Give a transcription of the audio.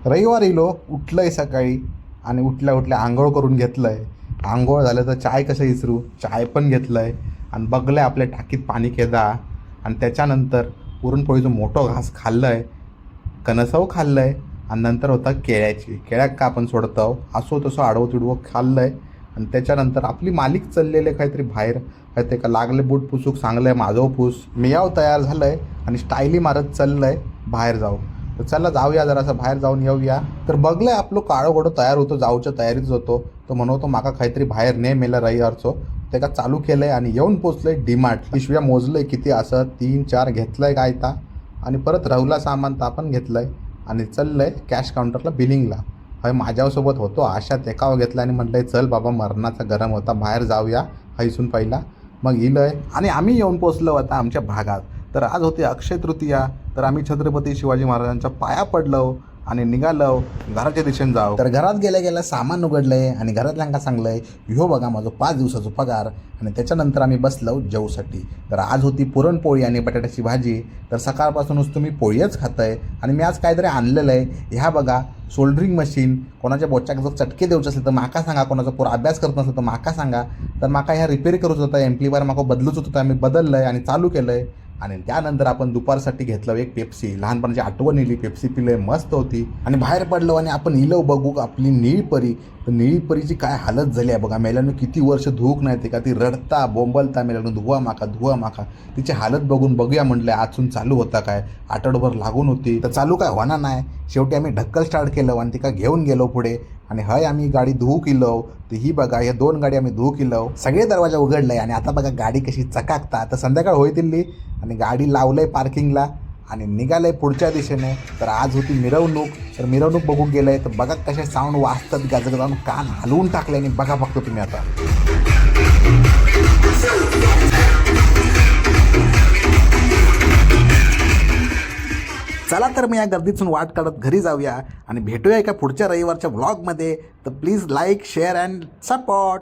रविवार इलो उठलंय सकाळी आणि उठल्या उठल्या आंघोळ करून घेतलंय. आंघोळ झालं तर चाय कसं विसरू, चाय पण घेतलंय आणि बघलंय आपल्या टाकीत पाणी केदा. आणि त्याच्यानंतर पुरणपोळीचं मोठं घास खाल्लंय, कणसव खाल्लंय आणि नंतर होता केळ्याची. केळ्याक का आपण सोडतो, असो तसं आडवं तिडवं खाल्लंय. आणि त्याच्यानंतर आपली मालिक चाललेले काहीतरी बाहेर, काहीतरी का लागले बूट पुसूक सांगलंय माझं पूस. मियाव तयार झालंय आणि स्टाईली मारत चाललंय बाहेर जाऊ. तर चला जाऊया, जरासं बाहेर जाऊन येऊया. तर बघलंय आपलं काळं घोडं तयार होतो, जाऊच्या तयारीच होतो. तो म्हणतो माका काहीतरी बाहेर ने मेला रविवारचो. ते का चालू केलंय आणि येऊन पोचलंय डीमार्ट. पिशव्या मोजलंय किती असं, 3-4 घेतलंय काय ता. आणि परत राहुला सामान तर आपण घेतलंय आणि चाललंय कॅश काउंटरला बिलिंगला. हय माझ्यासोबत होतो आशात एकावर घेतला आणि म्हटलंय चल बाबा मरणाचा गरम होता, बाहेर जाऊया हैसून पहिला. मग इलंय आणि आम्ही येऊन पोचलो आता आमच्या भागात. तर आज होती अक्षय तृतीया. तर आम्ही छत्रपती शिवाजी महाराजांच्या पाया पडलो आणि निघालो घराच्या दिशेने जाऊ. तर घरात गेल्या गेल्या सामान उघडलंय आणि घरातल्यांका सांगलंय ह्यो बघा माझं 5 दिवसाचा पगार. आणि त्याच्यानंतर आम्ही बसलो जेवसाठी. तर आज होती पुरणपोळी आणि बटाट्याची भाजी. तर सकाळपासूनच तुम्ही पोळीच खाताय आणि मी आज काहीतरी आणलेलं आहे. ह्या बघा सोल्डरिंग मशीन. कोणाच्या बोच्याक जर चटके देऊचे असेल तर माका सांगा, कोणाचा पूर अभ्यास करत नसेल तर माका सांगा. तर माका ह्या रिपेअर करूच होता, एम्प्लिफायर माका बदलूच होतं, आम्ही बदललं आहे आणि चालू केलं आहे. आणि त्यानंतर आपण दुपारसाठी घेतलं एक पेप्सी. लहानपणाची आठवण इली, पेप्सी पिले मस्त होती. आणि बाहेर पडलो आणि आपण इलो बघू आपली निळीपरी. तर निळीपरीची काय हालत झाली आहे बघा, मेल्यानं किती वर्ष धूक नाही ते का, ती रडता बोंबलता मेल्यानं धुवा माका. तिची हालत बघून बघूया म्हटलं आजून चालू होता काय. आठवडाभर लागून होती तर चालू काय होणार नाही. शेवटी आम्ही ढक्कल स्टार्ट केलं आणि तिका घेऊन गेलो पुढे. आणि हय आम्ही गाडी धुवू किलो. तर ही बघा ह्या 2 गाडी आम्ही धुवू किलो. सगळे दरवाजा उघडलाय आणि आता बघा गाडी कशी चकाकता. तर संध्याकाळ होईल आणि गाडी लावलंय पार्किंगला आणि निघालंय पुढच्या दिशेने. तर आज होती मिरवणूक. तर मिरवणूक बघू गेलंय तर बघा कसे साऊंड वाजतात, गाजर जाऊन कान हलवून टाकले. आणि बघा फक्त तुम्ही आता. चला तर मी या गर्दीतून वाट काढत घरी जाऊया आणि भेटूया एका पुढच्या रविवारच्या व्लॉगमध्ये. तर please like, share and support.